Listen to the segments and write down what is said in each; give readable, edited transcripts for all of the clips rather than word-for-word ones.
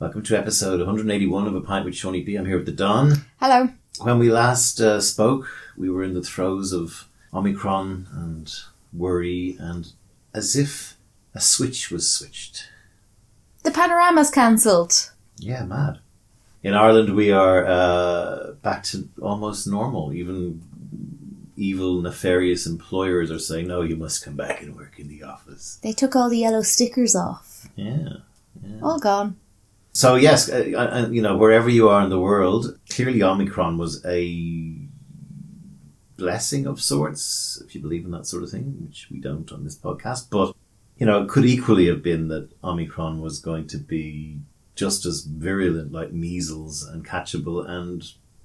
Welcome to episode 181 of A Pint with Seaniebee. I'm here with The Don. Hello. When we last spoke, we were in the throes of Omicron and worry, and as if a switch was switched. The panorama's cancelled. Yeah, mad. In Ireland, we are back to almost normal. Even evil, nefarious employers are saying, no, you must come back and work in the office. They took all the yellow stickers off. Yeah. All gone. So yes, wherever you are in the world, clearly Omicron was a blessing of sorts, if you believe in that sort of thing, which we don't on this podcast. But, it could equally have been that Omicron was going to be just as virulent like measles and catchable and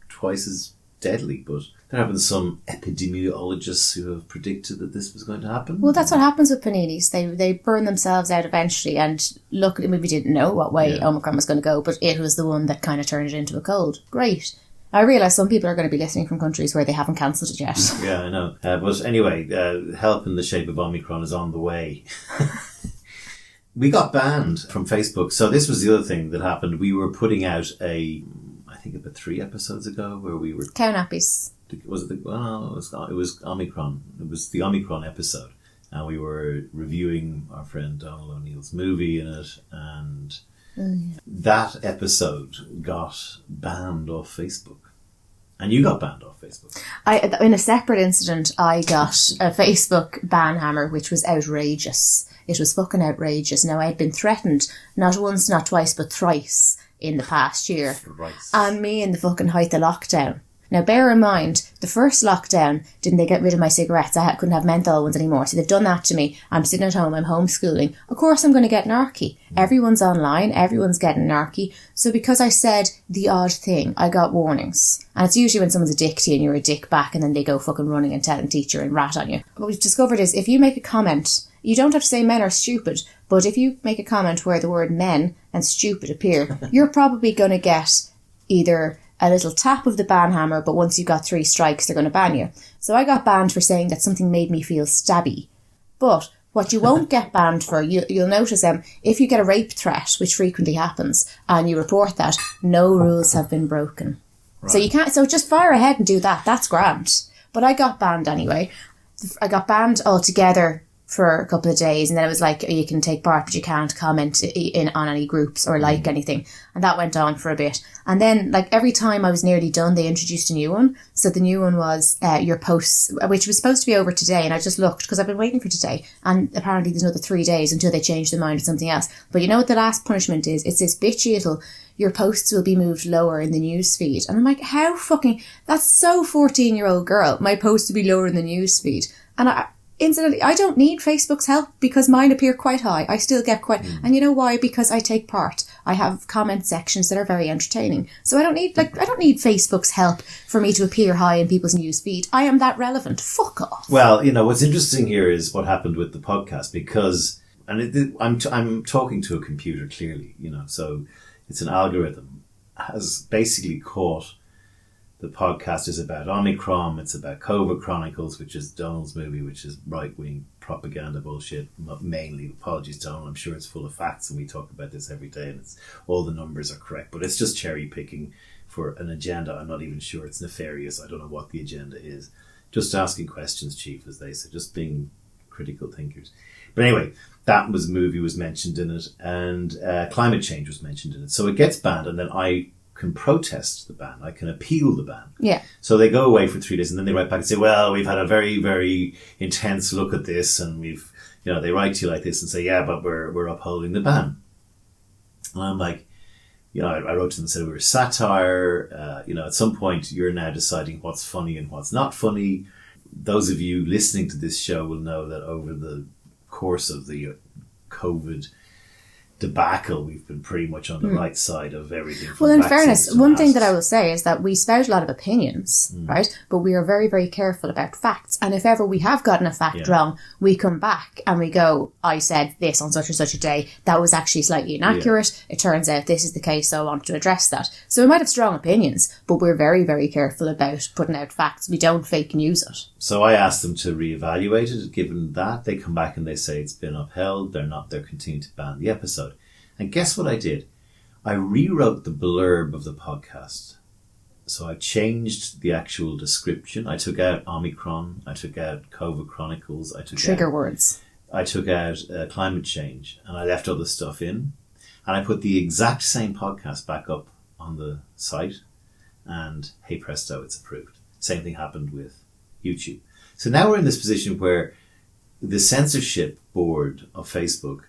twice as deadly. But there have been some epidemiologists who have predicted that this was going to happen. Well, that's what happens with paninis. They burn themselves out eventually. And look, we didn't know what way Omicron was going to go, but it was the one that kind of turned it into a cold. Great. I realise some people are going to be listening from countries where they haven't cancelled it yet. Yeah, I know. But anyway, help in the shape of Omicron is on the way. We got banned from Facebook. So this was the other thing that happened. We were putting out I think about 3 episodes ago, where we were... Cow nappies. It was Omicron. It was the Omicron episode. And we were reviewing our friend Donald O'Neill's movie in it. And that episode got banned off Facebook. And you got banned off Facebook. In a separate incident, I got a Facebook ban hammer, which was outrageous. It was fucking outrageous. Now, I had been threatened not once, not twice, but thrice in the past year. Thrice. And me in the fucking height of lockdown. Now, bear in mind, the first lockdown, didn't they get rid of my cigarettes? I couldn't have menthol ones anymore. So they've done that to me. I'm sitting at home, I'm homeschooling. Of course I'm going to get narky. Everyone's online, everyone's getting narky. So because I said the odd thing, I got warnings. And it's usually when someone's a dick to you and you're a dick back, and then they go fucking running and telling teacher and rat on you. What we've discovered is, if you make a comment, you don't have to say men are stupid, but if you make a comment where the word men and stupid appear, you're probably going to get either a little tap of the ban hammer, but once you've got 3 strikes, they're going to ban you. So I got banned for saying that something made me feel stabby. But what you won't get banned for, you'll notice, if you get a rape threat, which frequently happens, and you report that, no rules have been broken. Right. So you can't. So just fire ahead and do that. That's grand. But I got banned anyway. I got banned altogether for a couple of days, and then it was like, you can take part but you can't comment on any groups or like anything, and that went on for a bit. And then, like, every time I was nearly done, they introduced a new one. So the new one was your posts, which was supposed to be over today, and I just looked because I've been waiting for today, and apparently there's another 3 days until they change their mind or something else. But you know what the last punishment is? It's this bitchy little, your posts will be moved lower in the news feed. And I'm like, how fucking, that's so 14-year-old girl, my posts to be lower in the news feed. And incidentally, I don't need Facebook's help because mine appear quite high. I still get quite... And you know why? Because I take part. I have comment sections that are very entertaining. So I don't need Facebook's help for me to appear high in people's news feed. I am that relevant. Fuck off. Well, what's interesting here is what happened with the podcast, because... And I'm talking to a computer, clearly, so it's an algorithm, has basically caught... The podcast is about Omicron, it's about COVID Chronicles, which is Donald's movie, which is right-wing propaganda bullshit, mainly. Apologies, Donald, I'm sure it's full of facts, and we talk about this every day, and all the numbers are correct, but it's just cherry-picking for an agenda. I'm not even sure it's nefarious. I don't know what the agenda is. Just asking questions, Chief, as they say, just being critical thinkers. But anyway, that movie was mentioned in it, and climate change was mentioned in it. So it gets banned, and then I can protest the ban. I can appeal the ban. Yeah. So they go away for 3 days, and then they write back and say, well, we've had a very, very intense look at this, and we've, they write to you like this and say, yeah, but we're upholding the ban. And I'm like, I wrote to them and said we were satire. At some point you're now deciding what's funny and what's not funny. Those of you listening to this show will know that over the course of the COVID debacle, we've been pretty much on the right side of everything. Well, in fairness, one thing that I will say is that we spout a lot of opinions, right? But we are very, very careful about facts. And if ever we have gotten a fact wrong, we come back and we go, I said this on such and such a day. That was actually slightly inaccurate. It turns out this is the case, so I want to address that. So we might have strong opinions, but we're very, very careful about putting out facts. We don't fake news it. So I asked them to reevaluate it. Given that, they come back and they say it's been upheld. They're continuing to ban the episode. And guess what I did? I rewrote the blurb of the podcast. So I changed the actual description. I took out Omicron. I took out COVID Chronicles. I took Trigger out, words. I took out climate change, and I left other stuff in. And I put the exact same podcast back up on the site, and hey presto, it's approved. Same thing happened with YouTube. So now we're in this position where the censorship board of Facebook,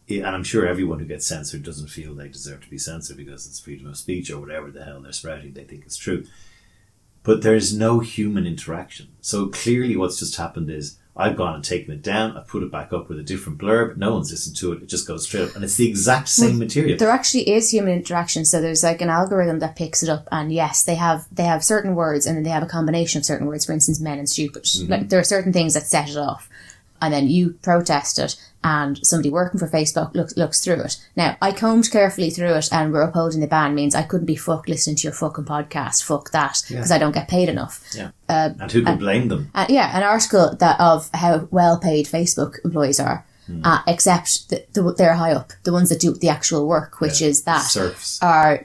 and I'm sure everyone who gets censored doesn't feel they deserve to be censored because it's freedom of speech or whatever the hell they're sprouting, they think it's true. But there's no human interaction. So clearly what's just happened is I've gone and taken it down, I've put it back up with a different blurb, no one's listened to it, it just goes straight up, and it's the exact same material. There actually is human interaction, so there's like an algorithm that picks it up, and yes, they have certain words, and then they have a combination of certain words, for instance, men and stupid. Mm-hmm. Like, there are certain things that set it off. And then you protest it, and somebody working for Facebook looks through it. Now, I combed carefully through it, and we're upholding the ban means I couldn't be fucked listening to your fucking podcast. Fuck that, because I don't get paid enough. Yeah. And who can blame them? An article of how well paid Facebook employees are, except they're high up, the ones that do the actual work, which is that serfs.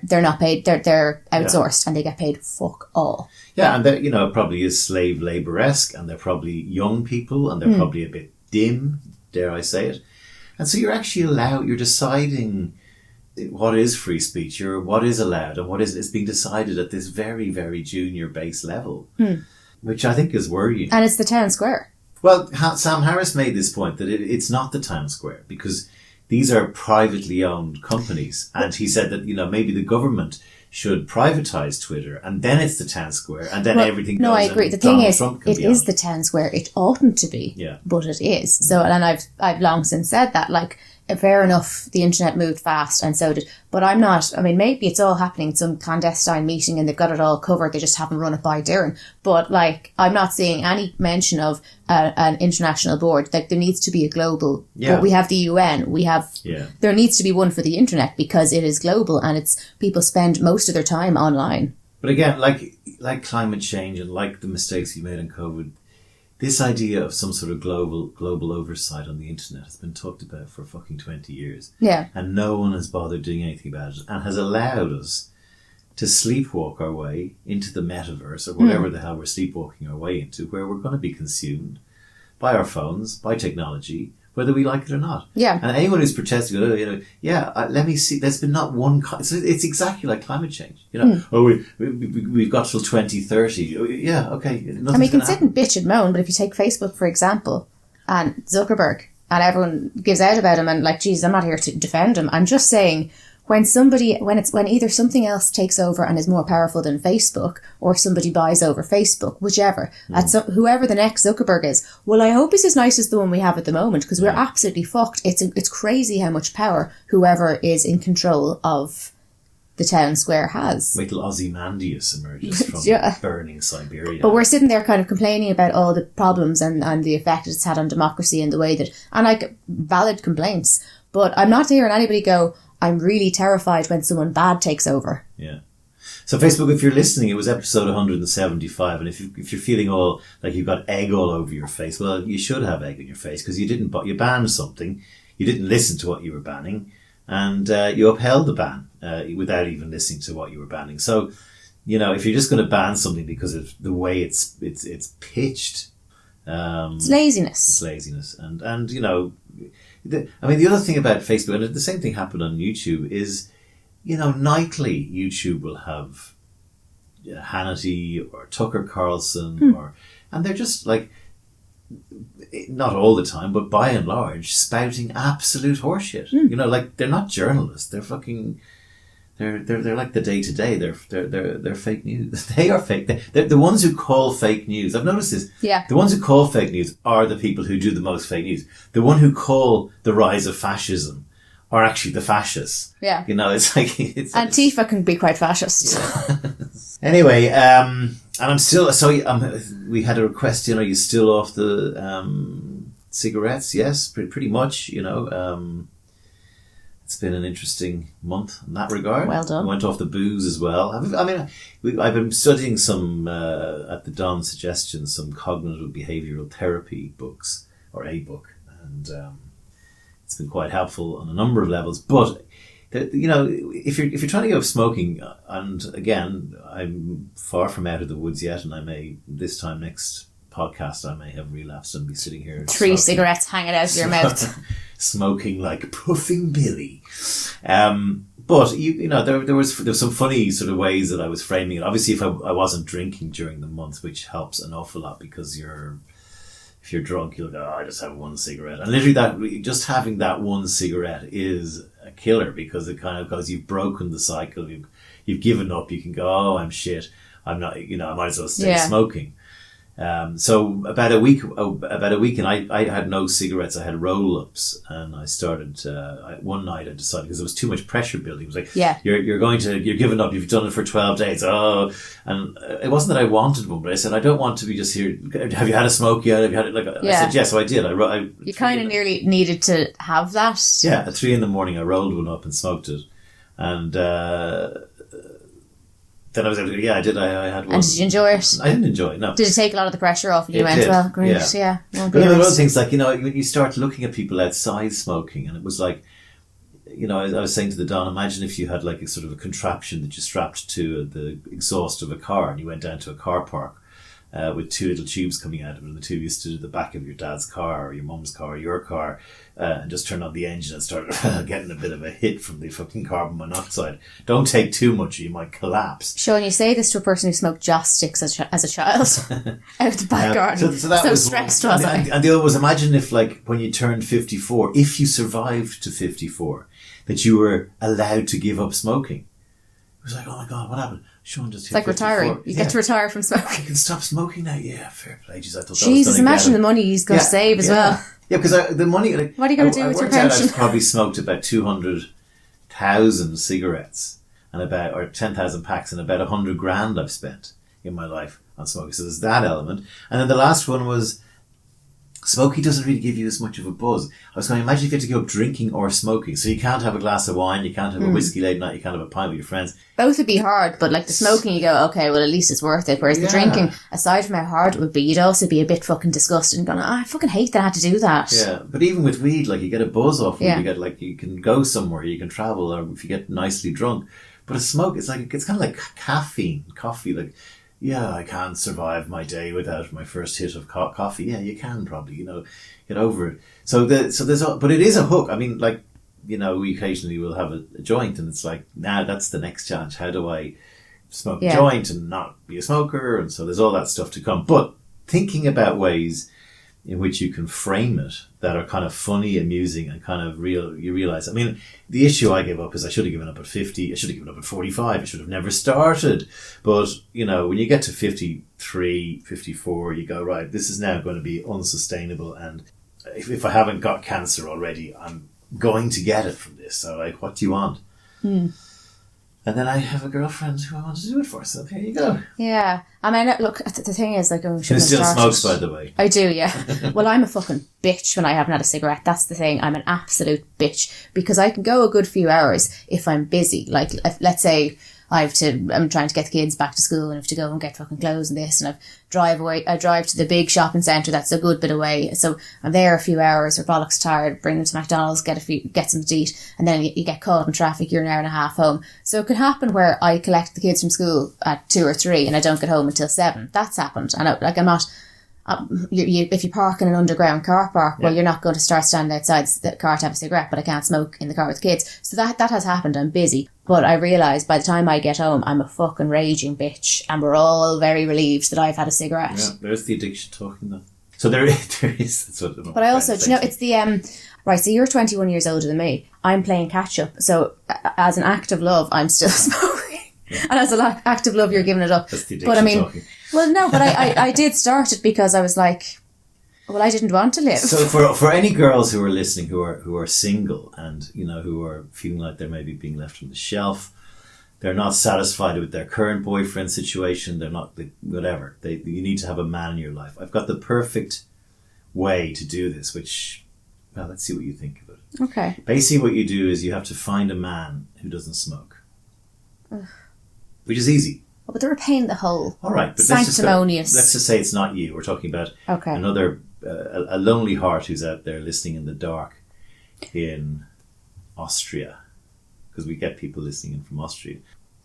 They're not paid. They're outsourced, and they get paid fuck all. Yeah, and it probably is slave labour-esque, and they're probably young people, and they're probably a bit dim, dare I say it. And so you're deciding what is free speech, or what is allowed, and what is being decided at this very, very junior base level, which I think is worrying. And it's the town square. Well, Sam Harris made this point that it's not the town square, because these are privately owned companies. And he said that, maybe the government should privatise Twitter, and then it's the town square, and then everything goes. No, I agree. The thing is, it is the town square. It oughtn't to be, but it is. So, and I've long since said that, like, fair enough, the internet moved fast, and so did. But I'm not. I mean, maybe it's all happening in some clandestine meeting, and they've got it all covered. They just haven't run it by Darren. But like, I'm not seeing any mention of an international board. Like, there needs to be a global. Yeah. But we have the UN. We have. Yeah. There needs to be one for the internet, because it is global, and it's people spend most of their time online. But again, like climate change, and like the mistakes you made in COVID, this idea of some sort of global oversight on the internet has been talked about for fucking 20 years. Yeah. And no one has bothered doing anything about it, and has allowed us to sleepwalk our way into the metaverse, or whatever the hell we're sleepwalking our way into, where we're going to be consumed by our phones, by technology, whether we like it or not. Yeah. And anyone who's protesting, let me see, there's been not one, it's exactly like climate change. We've got till 2030. Yeah, okay. And we can sit and bitch and moan, but if you take Facebook, for example, and Zuckerberg, and everyone gives out about him, and like, geez, I'm not here to defend him. I'm just saying, when either something else takes over and is more powerful than Facebook, or somebody buys over Facebook, whichever, whoever the next Zuckerberg is, well, I hope it's as nice as the one we have at the moment, because we're absolutely fucked. It's crazy how much power whoever is in control of the town square has. Wait till Ozymandias emerges from burning Siberia. But we're sitting there kind of complaining about all the problems and the effect it's had on democracy, and the way that, and like, valid complaints, but I'm not hearing anybody go, I'm really terrified when someone bad takes over. Yeah. So Facebook, if you're listening, it was episode 175, and if you're feeling all like you've got egg all over your face, well, you should have egg on your face, because you banned something, you didn't listen to what you were banning, and you upheld the ban without even listening to what you were banning. So, if you're just going to ban something because of the way it's pitched, it's laziness. It's laziness, and the other thing about Facebook, and the same thing happened on YouTube, is, nightly YouTube will have Hannity or Tucker Carlson, and they're just like, not all the time, but by and large, spouting absolute horseshit. Like, they're not journalists. They're fucking, they're like the day to day. They're fake news. They are fake. They're the ones who call fake news. I've noticed this. Yeah. The ones who call fake news are the people who do the most fake news. The one who call the rise of fascism are actually the fascists. Yeah. It's like, Antifa can be quite fascist. Yeah. Anyway, and I'm still, we had a request, are you still off the cigarettes? Yes, pretty much, It's been an interesting month in that regard. Well done. I went off the booze as well. I've been studying some, at the Don suggestion, some cognitive behavioural therapy books, or a book, and it's been quite helpful on a number of levels. But You know, if you're trying to give up smoking, and again, I'm far from out of the woods yet, and I may, this time next podcast, I may have relapsed and be sitting here 3 cigarettes hanging out of your mouth, smoking like Puffing Billy. But you know, there was some funny sort of ways that I was framing it. Obviously, if I wasn't drinking during the month, which helps an awful lot, because if you're drunk, you'll go, I just have one cigarette, and literally just having that one cigarette is a killer, because it kind of goes, you've broken the cycle, you've given up. You can go, oh, I'm shit, I'm not, you know, I might as well stay smoking. So about a week, and I had no cigarettes. I had roll-ups, and I started. One night, I decided, because there was too much pressure building. It was like, you're giving up. You've done it for 12 days. Oh, and it wasn't that I wanted one, but I said, I don't want to be just here. Have you had a smoke yet? Have you had it? I said yes, so I did. You kind of nearly needed to have that. Yeah, at 3 a.m, I rolled one up and smoked it, and. Then I was able to, I did. I had one. And did you enjoy it? I didn't enjoy it, no. Did it take a lot of the pressure off? And you went, well, great, yeah. But there were other things, like, you know, when you start looking at people outside smoking, and it was like, you know, I was saying to the Don, imagine if you had like a sort of a contraption that you strapped to the exhaust of a car, and you went down to a car park with 2 little tubes coming out of it, and the tube used to the back of your dad's car or your mum's car or your car, and just turn on the engine and start getting a bit of a hit from the fucking carbon monoxide. Don't take too much or you might collapse. Sean, you say this to a person who smoked joss sticks as a child out the back garden. So that was stressed, was I? And the other was, imagine if, like, when you turned 54, if you survived to 54, that you were allowed to give up smoking. It was like, oh my God, what happened? Sean just hit 54. It's like retiring. You get to retire from smoking. You can stop smoking now. Yeah, fair play. Jeez, I thought Jesus, imagine the money he's going to save as well. Yeah, because the money... Like, what are you going to do with your pension? I've probably smoked about 200,000 cigarettes or 10,000 packs, and about 100 grand I've spent in my life on smoking. So there's that element. And then the last one was... Smoking doesn't really give you as much of a buzz. I was going, imagine if you had to give up drinking or smoking. So you can't have a glass of wine, you can't have a whiskey late night, you can't have a pint with your friends. Both would be hard, but like the smoking, you go, okay, well, at least it's worth it. Whereas the drinking, aside from how hard it would be, you'd also be a bit fucking disgusted and going, I fucking hate that I had to do that. Yeah, but even with weed, like, you get a buzz off it. You get, like, you can go somewhere, you can travel, or if you get nicely drunk. But a smoke, it's kind of like caffeine, coffee, like... Yeah, I can't survive my day without my first hit of coffee. Yeah, you can probably, you know, get over it. So but it is a hook. I mean, like, you know, we occasionally will have a joint, and it's like, that's the next challenge. How do I smoke a joint and not be a smoker? And so there's all that stuff to come. But thinking about ways in which you can frame it that are kind of funny, amusing, and kind of real, you realise. I mean, the issue I gave up is I should have given up at 50, I should have given up at 45, I should have never started. But, you know, when you get to 53, 54, you go, right, this is now going to be unsustainable, and if I haven't got cancer already, I'm going to get it from this. So, like, what do you want? And then I have a girlfriend who I want to do it for, so there you go. Yeah. I mean, look, the thing is, like... Who still smokes, by the way. I do, yeah. Well, I'm a fucking bitch when I haven't had a cigarette. That's the thing. I'm an absolute bitch. Because I can go a good few hours if I'm busy. Like, let's say I'm trying to get the kids back to school, and I have to go and get fucking clothes and this, and I drive to the big shopping centre that's a good bit away, so I'm there a few hours, or bollocks tired, bring them to McDonald's, get some to eat, and then you get caught in traffic, you're an hour and a half home. So it could happen where I collect the kids from school at 2 or 3 and I don't get home until 7. That's happened. And I'm not... if you park in an underground car park, well, you're not going to start standing outside the car to have a cigarette, but I can't smoke in the car with the kids. So that has happened. I'm busy. But I realise by the time I get home, I'm a fucking raging bitch, and we're all very relieved that I've had a cigarette. Yeah, there's the addiction talking though. So there is. That's what but I also, do you know, it's the right. So you're 21 years older than me. I'm playing catch up. So as an act of love, I'm still smoking, and as an act of love, you're giving it up. That's the addiction talking. Well, no, but I did start it because I was like, well, I didn't want to live. So for any girls who are listening who are single, and, you know, who are feeling like they're maybe being left on the shelf, they're not satisfied with their current boyfriend situation, they're not, whatever. You need to have a man in your life. I've got the perfect way to do this, which, well, let's see what you think of it. Okay. Basically what you do is you have to find a man who doesn't smoke. Which is easy. Oh, but they're a pain in the hole. All right, but sanctimonious. Let's just say it's not you. We're talking about another a lonely heart who's out there listening in the dark in Austria. because we get people listening in from Austria.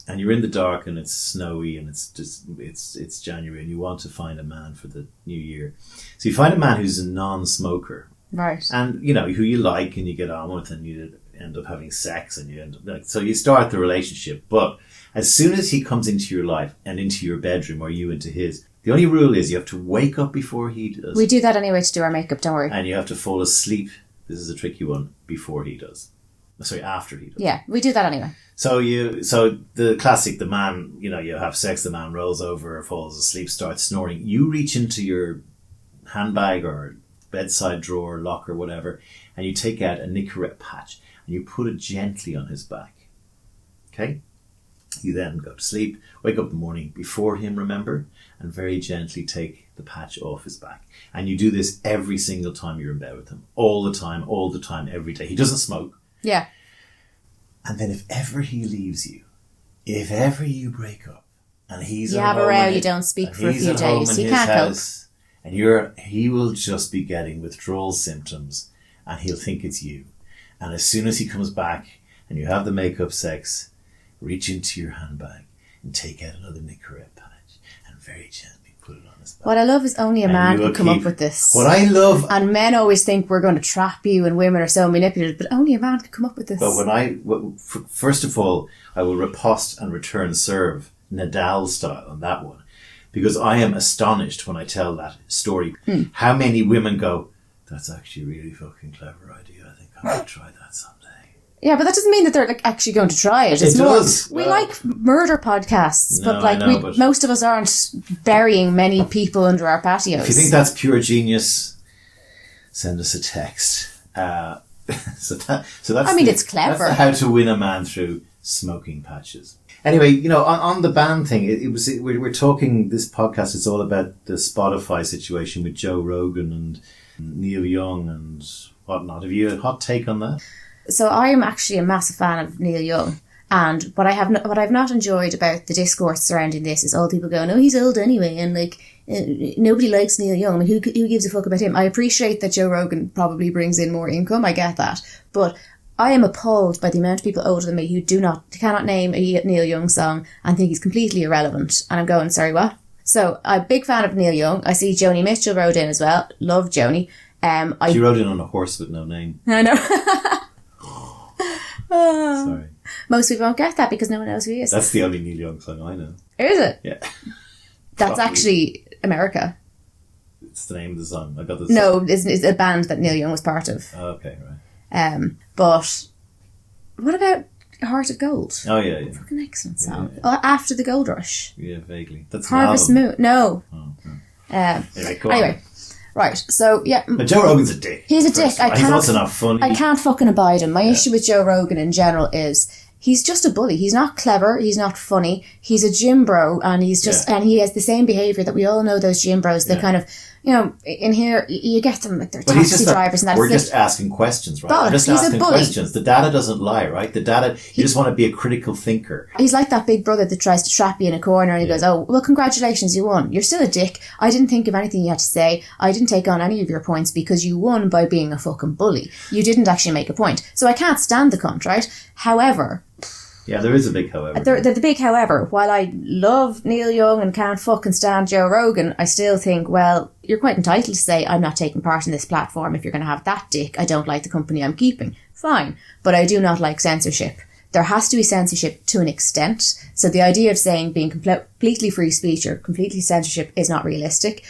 And you're in the dark and it's snowy and it's January and you want to find a man for the new year. So you find a man who's a non-smoker. Right. And, you know, who you like and you get on with and you end up having sex and you end up, so you start the relationship. But as soon as he comes into your life and into your bedroom or you into his, the only rule is you have to wake up before he does. We do that anyway to do our makeup, don't worry. And you have to fall asleep, this is a tricky one, before he does. Sorry, after he does. Yeah, we do that anyway. So the classic, the man, you know, you have sex, the man rolls over, falls asleep, starts snoring. You reach into your handbag or bedside drawer, locker, whatever, and you take out a Nicorette patch and you put it gently on his back. Okay? You then go to sleep, wake up in the morning before him, remember, and very gently take the patch off his back. And you do this every single time you're in bed with him. All the time, every day. He doesn't smoke. Yeah. And then if ever he leaves you, if ever you break up, and he's you at have a home row, in you it- don't speak and for a he's few at home days. in You his can't cope. house, and he will just be getting withdrawal symptoms, and he'll think it's you. And as soon as he comes back, and you have the makeup sex, reach into your handbag and take out another Nicorette patch, and very gently put it on his back. What I love is only a And man you will can come up keep- with this. What I love. And men always think we're going to trap you and women are so manipulative, but only a man can come up with this. But first of all, I will riposte and return serve Nadal style on that one, because I am astonished when I tell that story. How many women go, that's actually a really fucking clever idea. I think I might try that someday. Yeah, but that doesn't mean that they're like actually going to try it. It's It more, does. we Well- like murder podcasts, No, but like I know, but- most of us aren't burying many people under our patios. If you think that's pure genius, send us a text. So that's I mean, it's clever. That's how to win a man through smoking patches. Anyway, you know, on the ban thing, we're talking. This podcast is all about the Spotify situation with Joe Rogan and Neil Young and whatnot. Have you a hot take on that? So I am actually a massive fan of Neil Young, and what I've not enjoyed about the discourse surrounding this is all people going, "Oh, he's old anyway," and like nobody likes Neil Young. I mean, who gives a fuck about him? I appreciate that Joe Rogan probably brings in more income. I get that, but I am appalled by the amount of people older than me who cannot name a Neil Young song and think he's completely irrelevant. And I'm going, sorry, what? So I'm a big fan of Neil Young. I see Joni Mitchell wrote in as well. Love Joni. She rode in on a horse with no name. I know. Sorry. Most people won't get that because no one knows who he is. That's the only Neil Young song I know. Is it? Yeah. That's Probably. actually America. It's the name of the song. I got this. No, it's a band that Neil Young was part of. Oh, okay, right. But what about Heart of Gold? Oh, yeah. Fucking excellent song. Yeah. Oh, After the Gold Rush. Yeah, vaguely. That's an Harvest album. Moon. No. Oh, okay. Anyway, Go on. right. So yeah, But Joe Rogan's a dick. he's a First dick. of all. He's also not funny. I can't fucking abide him. My issue with Joe Rogan in general is he's just a bully. He's not clever. He's not funny. He's a gym bro, and he's just and he has the same behavior that we all know those gym bros. They kind of, you know, in here you get them like they're But he's taxi just drivers and that. we're It's just like, asking questions, right? bollocks, We're just he's a asking bully. questions. The data doesn't lie, right? The data, you just want to be a critical thinker. he's like that big brother that tries to trap you in a corner and he goes, "Oh, well, congratulations, you won. You're still a dick. I didn't think of anything you had to say. I didn't take on any of your points because you won by being a fucking bully. You didn't actually make a point. So I can't stand the cunt, right? However, Yeah, there is a big however. the big however, while I love Neil Young and can't fucking stand Joe Rogan, I still think, well, you're quite entitled to say, I'm not taking part in this platform if you're going to have that dick. I don't like the company I'm keeping. Fine. But I do not like censorship. There has to be censorship to an extent. So the idea of saying being completely free speech or completely censorship is not realistic.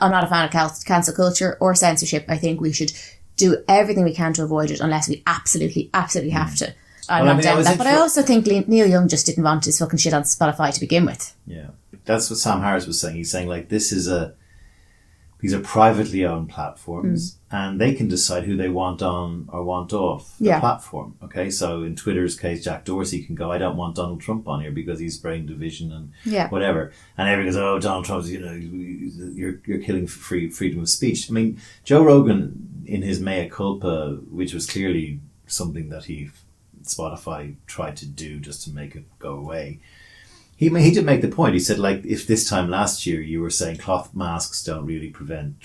I'm not a fan of cancel culture or censorship. I think we should do everything we can to avoid it unless we absolutely have to. I'm not down with that. But I also think Neil Young just didn't want his fucking shit on Spotify to begin with. Yeah. That's what Sam Harris was saying. He's saying, like, these are privately owned platforms and they can decide who they want on or want off the platform. Okay, so in Twitter's case, Jack Dorsey can go, I don't want Donald Trump on here because he's spreading division and whatever. And everyone goes, oh, Donald Trump's, you know, you're killing freedom of speech. I mean, Joe Rogan, in his mea culpa, which was clearly something that Spotify tried to do just to make it go away. He did make the point. He said, like, if this time last year you were saying cloth masks don't really prevent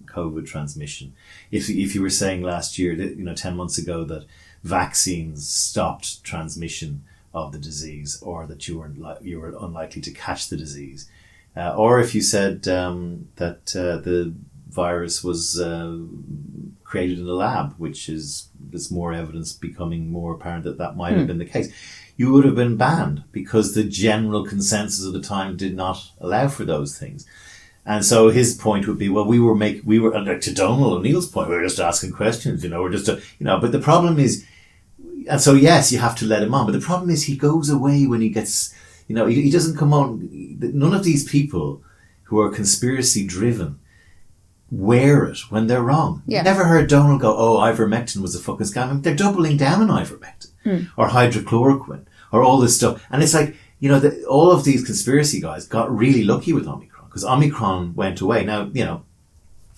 COVID transmission, if you were saying last year that, you know, 10 months ago that vaccines stopped transmission of the disease, or that you were unlikely to catch the disease, or if you said that the virus was created in a lab, which is there's more evidence becoming more apparent that might have been the case, you would have been banned because the general consensus of the time did not allow for those things. And so his point would be, well, we were to Donald O'Neill's point, we were just asking questions, we're just, but the problem is, and so yes, you have to let him on, but the problem is he goes away when he gets, he doesn't come on. None of these people who are conspiracy driven wear it when they're wrong. Yeah. Never heard Donald go, ivermectin was a fucking scam. They're doubling down on ivermectin or hydrochloroquine or all this stuff. And it's like, all of these conspiracy guys got really lucky with Omicron because Omicron went away. Now,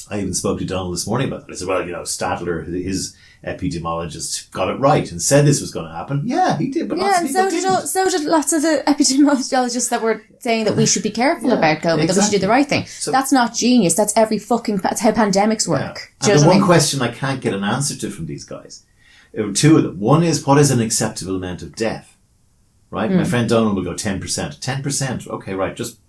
I even spoke to Donald this morning about it. I said, well, Stadler, his epidemiologist, got it right and said this was going to happen. Yeah, he did, but lots of people didn't. So did lots of the epidemiologists that were saying that we should be careful about COVID, that we should do the right thing. So, that's not genius. That's that's how pandemics work. Yeah. And the one question I can't get an answer to from these guys, two of them. One is, what is an acceptable amount of death? Right? My friend Donald will go 10%. 10%, okay, right, just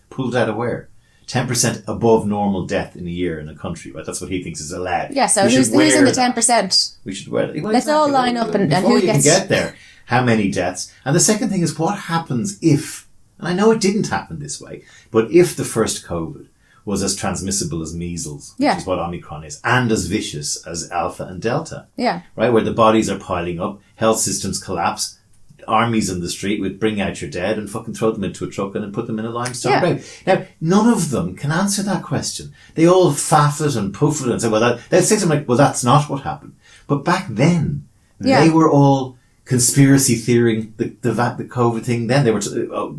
pulled out of where? 10% above normal death in a year in a country, right? That's what he thinks is allowed. Yeah, so who's in the 10%? We should wear that. Well, let's all line up and who gets... Can get there, how many deaths? And the second thing is, what happens if, and I know it didn't happen this way, but if the first COVID was as transmissible as measles, which is what Omicron is, and as vicious as Alpha and Delta, right? Where the bodies are piling up, health systems collapse, armies in the street would bring out your dead and fucking throw them into a truck and then put them in a limestone grave. Now, none of them can answer that question. They all faff it and poof it and say, well, they'll say something like, well, that's not what happened. But back then, they were all conspiracy theorying the COVID thing. Then they were,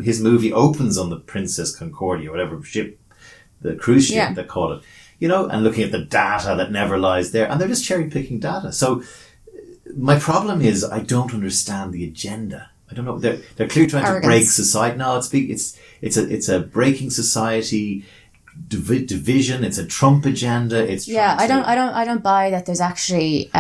his movie opens on the Princess Concordia, whatever ship, the cruise ship they call it, and looking at the data that never lies there. And they're just cherry picking data. So, my problem is I don't understand the agenda. I don't know. They're clearly trying to break society. No, it's a breaking society division. It's a Trump agenda. I don't buy that. There's actually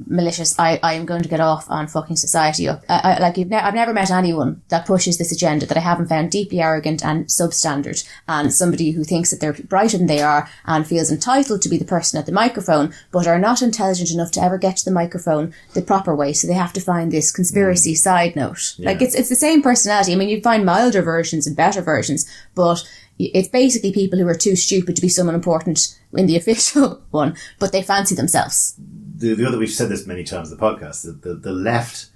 malicious. I am going to get off on fucking society up. I've never met anyone that pushes this agenda that I haven't found deeply arrogant and substandard, and somebody who thinks that they're brighter than they are and feels entitled to be the person at the microphone, but are not intelligent enough to ever get to the microphone the proper way. So they have to find this conspiracy side note. Yeah. Like it's the same personality. I mean, you find milder versions and better versions, but it's basically people who are too stupid to be someone important in the official one, but they fancy themselves. The other, we've said this many times in the podcast, the left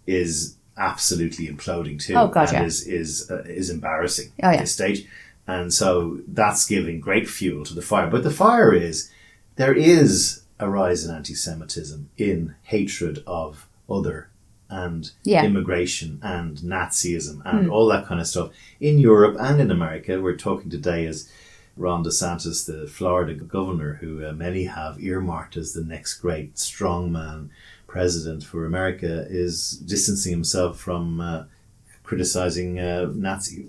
is absolutely imploding too. Oh God, and is embarrassing at this stage. And so that's giving great fuel to the fire. But the fire is, there is a rise in anti-Semitism, in hatred of other and immigration and Nazism and all that kind of stuff in Europe and in America. We're talking today as Ron DeSantis, the Florida governor, who many have earmarked as the next great strongman president for America, is distancing himself from criticizing Nazi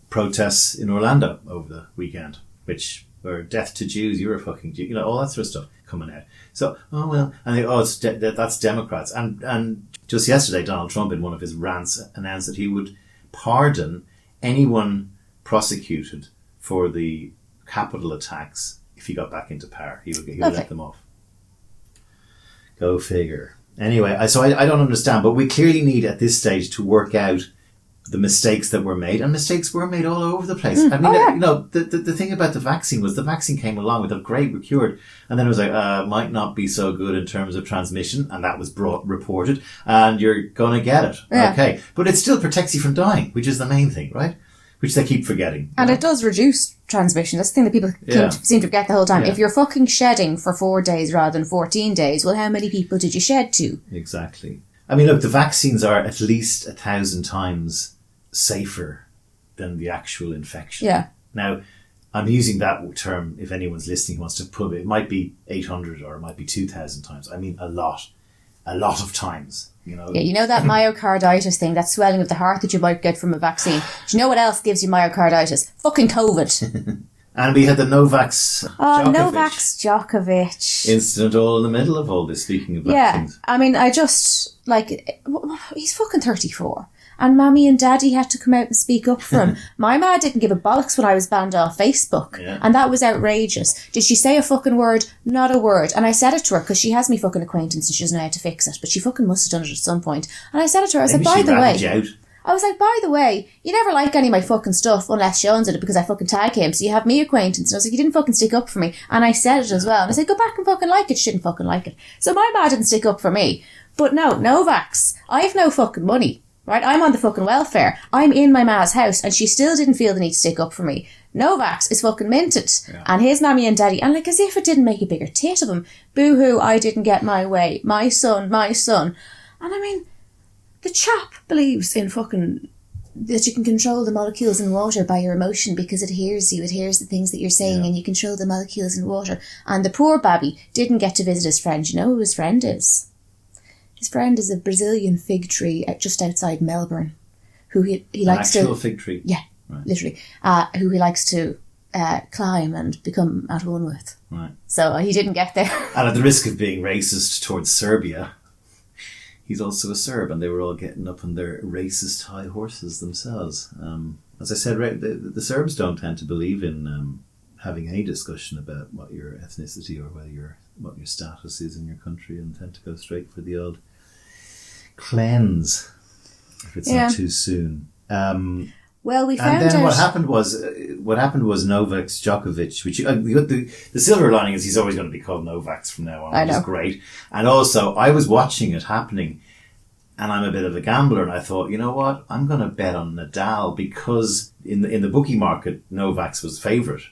protests in Orlando over the weekend, which were death to Jews, you're a fucking Jew, all that sort of stuff coming out. So, that's Democrats. And just yesterday, Donald Trump, in one of his rants, announced that he would pardon anyone prosecuted for the Capitol attacks if he got back into power. He would let them off. Go figure. Anyway, so I don't understand, but we clearly need at this stage to work out the mistakes that were made, and mistakes were made all over the place. I mean, the thing about the vaccine was the vaccine came along with a great, we're cured, and then it was like, might not be so good in terms of transmission, and that was reported, and you're going to get it. Yeah. Okay. But it still protects you from dying, which is the main thing, right? Which they keep forgetting. And it does reduce transmission. That's the thing that people seem to forget the whole time. Yeah. If you're fucking shedding for 4 days rather than 14 days, well, how many people did you shed to? Exactly. I mean, look, the vaccines are at least 1,000 times safer than the actual infection. Yeah. Now, I'm using that term, if anyone's listening who wants to put it might be 800 or it might be 2,000 times. I mean, a lot of times. Yeah, that myocarditis thing, that swelling of the heart that you might get from a vaccine. Do you know what else gives you myocarditis? Fucking COVID. And we had the Novak's Djokovic incident all in the middle of all this, speaking of vaccines. Yeah, I mean, I just, like, he's fucking 34. And Mammy and Daddy had to come out and speak up for him. My ma didn't give a bollocks when I was banned off Facebook. Yeah. And that was outrageous. Did she say a fucking word? Not a word. And I said it to her because she has me fucking acquaintance and she doesn't know how to fix it. But she fucking must have done it at some point. And I said it to her. I was like, by the way, you never like any of my fucking stuff unless Sean's in it because I fucking tag him. So you have me acquaintance. And I was like, you didn't fucking stick up for me. And I said it as well. And I said, go back and fucking like it. She didn't fucking like it. So my ma didn't stick up for me. But no, Novak's. I have no fucking money. Right, I'm on the fucking welfare. I'm in my ma's house and she still didn't feel the need to stick up for me. Novak's is fucking minted. Yeah. And his mammy and daddy, and like as if it didn't make a bigger tit of him. Boo-hoo, I didn't get my way. My son. And I mean, the chap believes in fucking that you can control the molecules in water by your emotion because it hears you. It hears the things that you're saying and you control the molecules in water. And the poor babby didn't get to visit his friend. You know who his friend is? His friend is a Brazilian fig tree just outside Melbourne, who he likes to... An actual fig tree? Yeah, right. Literally. Who he likes to climb and become at one with. Right. So he didn't get there. And at the risk of being racist towards Serbia, he's also a Serb, and they were all getting up on their racist high horses themselves. As I said, the Serbs don't tend to believe in having any discussion about what your ethnicity or what your status is in your country, and tend to go straight for the old cleanse if it's not too soon. Well, we found out. And then what happened was Novak's Djokovic, which the silver lining is he's always going to be called Novak's from now on, which is great. And also, I was watching it happening, and I'm a bit of a gambler, and I thought, you know what, I'm going to bet on Nadal because in the bookie market, Novak's was favourite.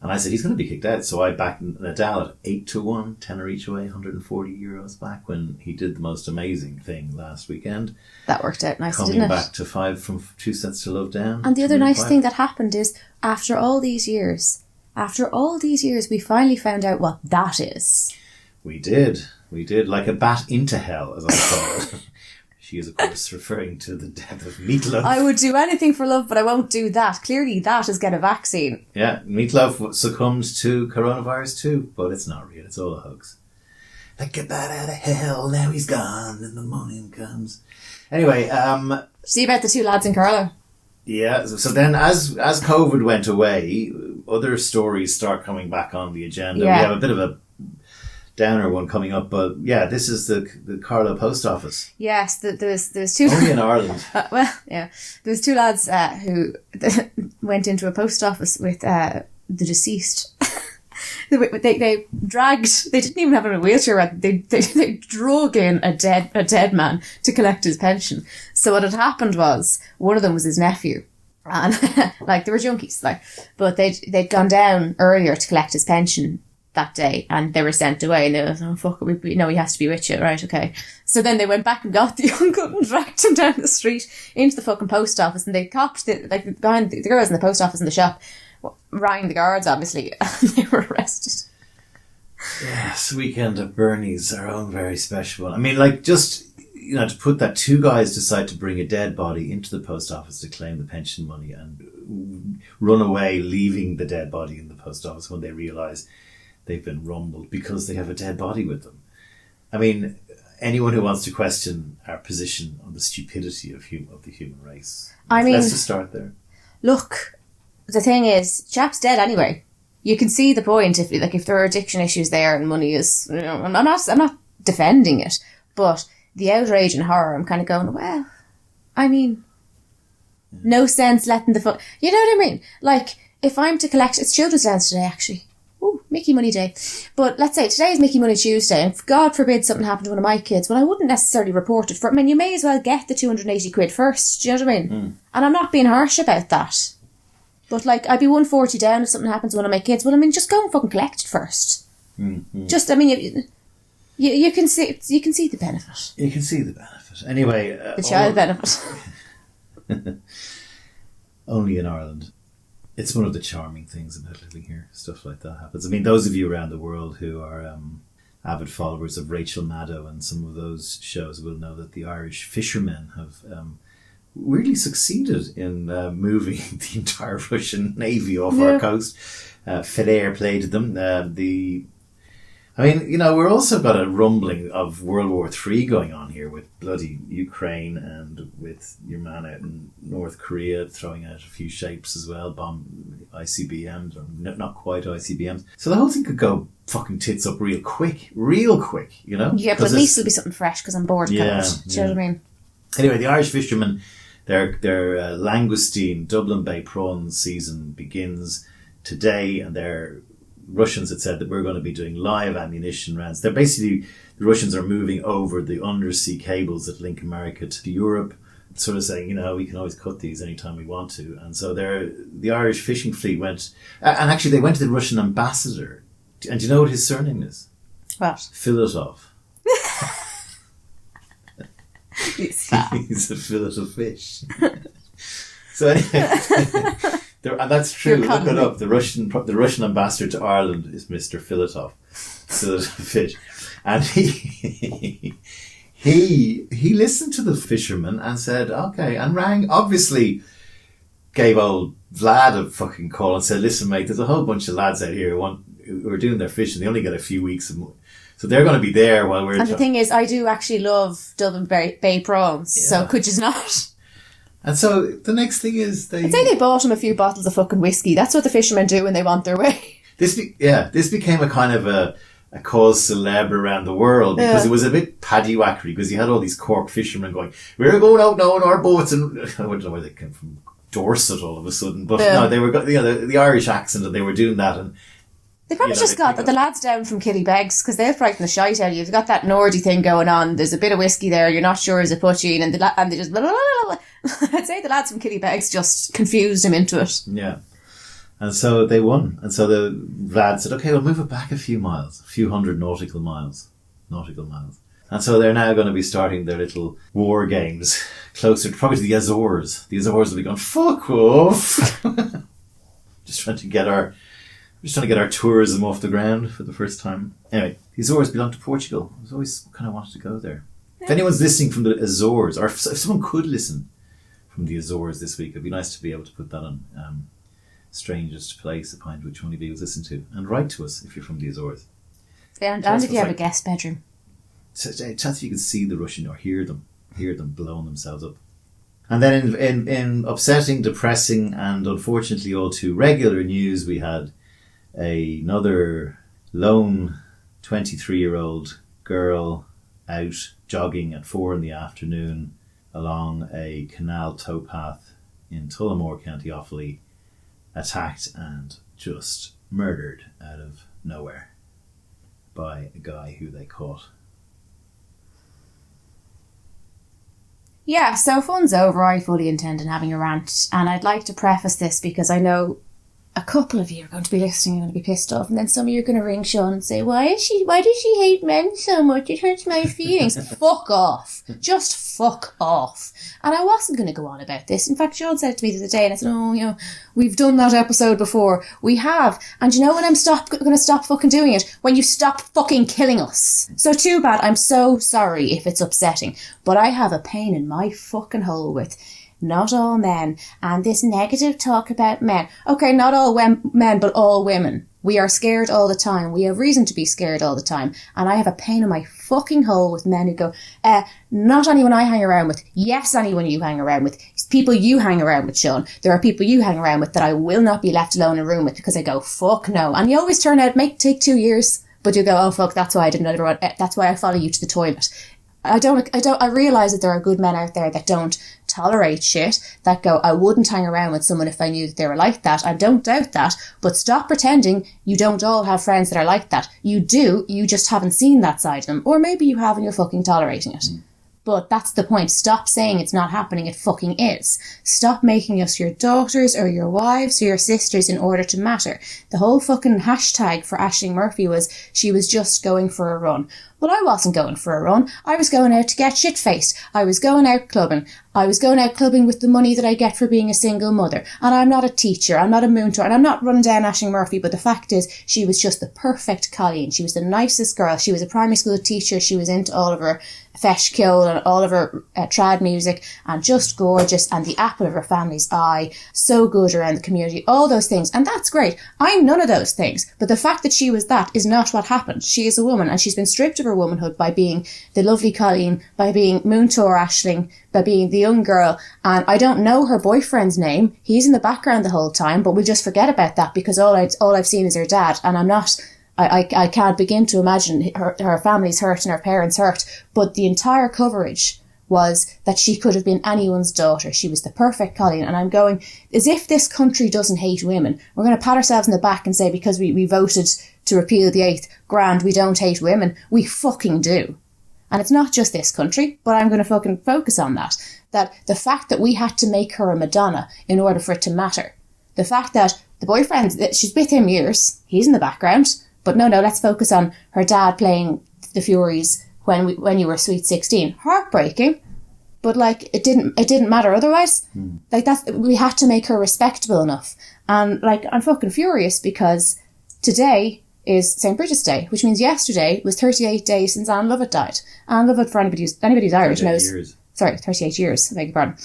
And I said, he's going to be kicked out. So I backed Nadal at 8-1, tenner each way, €140 back when he did the most amazing thing last weekend. That worked out nicely, didn't didn't it? Coming back to 5 from 2 sets to love down. And the other nice thing that happened is, after all these years, we finally found out what that is. We did. Like a bat into hell, as I call it. She is, of course, referring to the death of Meatloaf. I would do anything for love, but I won't do that. Clearly, that is get a vaccine. Yeah, Meatloaf succumbed to coronavirus too, but it's not real. It's all a hoax. Like a bat out of hell, now he's gone, and the morning comes. Anyway, see about the 2 lads in Carlo? Yeah, so then as COVID went away, other stories start coming back on the agenda. Yeah. We have a bit of a downer one coming up, but yeah, this is the Carlow post office. Yes, there's 2 only in Ireland. There's 2 lads who went into a post office with the deceased. They dragged. They didn't even have him in a wheelchair. They drug in a dead man to collect his pension. So what had happened was one of them was his nephew. And like they were junkies, but they'd gone down earlier to collect his pension that day, and they were sent away, and they were, oh fuck it, he has to be with you, right, okay. So then they went back and got the uncle and dragged him down the street into the fucking post office, and they copped behind the girls in the post office in the shop rang the guards, obviously, and they were arrested. Yes, weekend at Bernie's, our own very special one. I mean, to put that 2 guys decide to bring a dead body into the post office to claim the pension money and run away, leaving the dead body in the post office when they realise they've been rumbled because they have a dead body with them. I mean, anyone who wants to question our position on the stupidity of the human race. Let's just start there. Look, the thing is, chap's dead anyway. You can see the point if there are addiction issues there and money is. I'm not defending it, but the outrage and horror, I'm kind of going, well, I mean, no sense letting the you know what I mean? Like, if I'm to collect, it's Children's Dance today, actually. Ooh, Mickey Money Day. But let's say today is Mickey Money Tuesday, and if God forbid something happened to one of my kids, well, I wouldn't necessarily report it. You may as well get the 280 quid first. Do you know what I mean? Mm. And I'm not being harsh about that. But I'd be 140 down if something happens to one of my kids. Well, just go and fucking collect it first. Mm-hmm. You can see the benefit. You can see the benefit. Anyway, the child benefit. Only in Ireland. It's one of the charming things about living here. Stuff like that happens. I mean, those of you around the world who are avid followers of Rachel Maddow and some of those shows will know that the Irish fishermen have weirdly succeeded in moving the entire Russian Navy off our coast. Feder played them. We're also got a rumbling of World War III going on here with bloody Ukraine and with your man out in North Korea throwing out a few shapes as well, bomb ICBMs, or not quite ICBMs. So the whole thing could go fucking tits up real quick, you know? Yeah, but at least it'll be something fresh because I'm bored. Yeah, Do you know what I mean? Anyway, the Irish fishermen, their langoustine Dublin Bay prawn season begins today, and the Russians had said that we're going to be doing live ammunition rounds. They're basically, the Russians are moving over the undersea cables that link America to Europe, sort of saying, we can always cut these anytime we want to. And so the Irish fishing fleet went, and actually they went to the Russian ambassador. And do you know what his surname is? What? Filetov. He's a fillet of fish. So anyway, and that's true. Look it up. The Russian ambassador to Ireland is Mr. Filetov, fillet of fish, and he listened to the fishermen and said, okay, and rang. Obviously, gave old Vlad a fucking call and said, listen, mate, there's a whole bunch of lads out here who are doing their fishing. They only get a few weeks so they're going to be there while we're... And the thing is, I do actually love Dublin Bay prawns, so could you not? And so the next thing is I'd say they bought him a few bottles of fucking whiskey. That's what the fishermen do when they want their way. This became a kind of a cause célèbre around the world because it was a bit paddywhackery, because you had all these Cork fishermen going, we're going out now in our boats, and I don't know where they came from, Dorset all of a sudden, but no, they were the Irish accent, and they were doing that, and they probably just got the lads down from Killybegs, because they'll frighten the shite out of you. You've got that Nordy thing going on. There's a bit of whiskey there. You're not sure is it poaching, and they just blah, blah, blah, blah. I'd say the lads from Killybegs just confused him into it. Yeah, and so they won. And so the lad said, "Okay, we'll move it back a few hundred nautical miles." And so they're now going to be starting their little war games closer, probably to the Azores. The Azores will be going, fuck off. Just trying to get our tourism off the ground for the first time. Anyway, the Azores belong to Portugal. I've always kind of wanted to go there. Yeah. If anyone's listening from the Azores, or if someone could listen from the Azores this week, it'd be nice to be able to put that on Strangest Place, a pint which only viewers listen to, and write to us if you're from the Azores. Yeah, and if you have a guest bedroom. So chance if you can see the Russian or hear them blowing themselves up. And then in upsetting, depressing, and unfortunately all too regular news, we had another lone 23-year-old girl out jogging at 4 p.m. along a canal towpath in Tullamore, County Offaly, attacked and just murdered out of nowhere by a guy who they caught. Yeah, so fun's over. I fully intend on having a rant, and I'd like to preface this because I know a couple of you are going to be listening and going to be pissed off, and then some of you are going to ring Sean and say, why does she hate men so much? It hurts my feelings. Fuck off. Just fuck off. And I wasn't going to go on about this. In fact, Sean said it to me the other day, and I said, we've done that episode before. We have. And you know when I'm going to stop fucking doing it? When you stop fucking killing us. So too bad. I'm so sorry if it's upsetting. But I have a pain in my fucking hole with not all men, and this negative talk about men. Okay, not all men, but all women. We are scared all the time. We have reason to be scared all the time. And I have a pain in my fucking hole with men who go, not anyone I hang around with. Yes, anyone you hang around with. It's people you hang around with, Sean. There are people you hang around with that I will not be left alone in a room with, because I go, fuck no. And you always turn out, take 2 years, but you go, oh fuck, that's why that's why I follow you to the toilet. I realise that there are good men out there that don't tolerate shit, that go, I wouldn't hang around with someone if I knew that they were like that. I don't doubt that, but stop pretending you don't all have friends that are like that. You do, you just haven't seen that side of them. Or maybe you have and you're fucking tolerating it. But that's the point. Stop saying it's not happening. It fucking is. Stop making us your daughters or your wives or your sisters in order to matter. The whole fucking hashtag for Ashling Murphy was she was just going for a run. Well, I wasn't going for a run. I was going out to get shit-faced. I was going out clubbing. I was going out clubbing with the money that I get for being a single mother. And I'm not a teacher. I'm not a moon tour. And I'm not running down Ashling Murphy. But the fact is, she was just the perfect Colleen. She was the nicest girl. She was a primary school teacher. She was into all of her fesh kill and all of her trad music, and just gorgeous, and the apple of her family's eye, so good around the community, all those things. And that's great. I'm none of those things. But the fact that she was that is not what happened. She is a woman, and she's been stripped of her womanhood by being the lovely Colleen, by being moon tour Ashling, by being the young girl. And I don't know her boyfriend's name. He's in the background the whole time, but we'll just forget about that, because all I've seen is her dad, and I can't begin to imagine her family's hurt and her parents' hurt. But the entire coverage was that she could have been anyone's daughter. She was the perfect Colleen. And I'm going, as if this country doesn't hate women. We're going to pat ourselves in the back and say, because we voted to repeal the 8th, grand, we don't hate women. We fucking do. And it's not just this country, but I'm going to fucking focus on that. That the fact that we had to make her a Madonna in order for it to matter. The fact that the boyfriend, she's with him years, he's in the background. But no, let's focus on her dad playing the Furies when you were sweet 16. Heartbreaking, but like it didn't matter otherwise. Like we had to make her respectable enough. And like I'm fucking furious, because today is St. Bridget's Day, which means yesterday was 38 days since Anne Lovett died. Anne Lovett, for anybody who's Irish knows. 38 years. I beg your pardon.